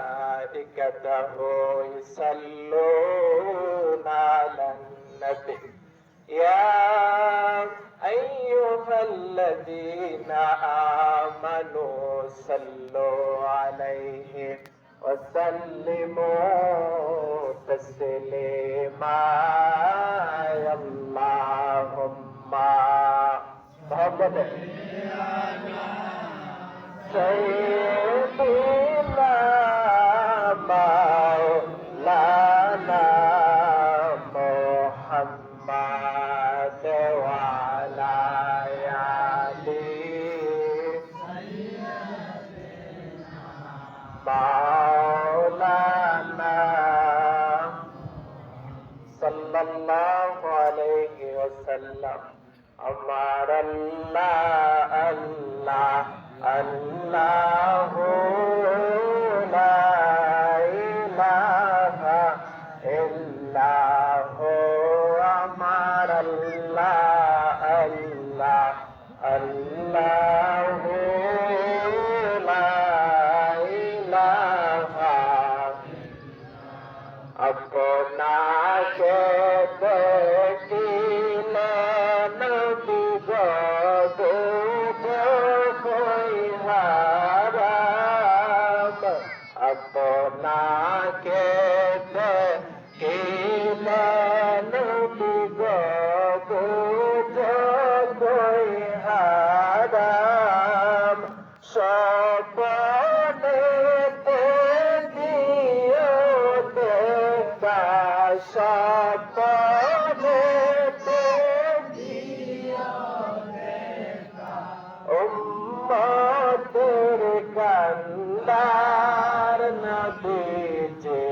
وملائكته يصلون على النبي يا أيها الذين آمنوا صلوا عليه وسلموا تسليما اللهم محمد سيدنا مولانا محمد وعلى آله مولانا صلى الله عليه وسلم أمر الله الله الله لا إله إلا هو أمر الله الله الله لا إله আপনাকে দেখিলে নবী গো আপনাকে দেখিলে নবী গো হারাম স্বপ্নেতে দিও দেখা স্বপ্নেতে দিও দেখা উম্মতের কান্দার নবীজি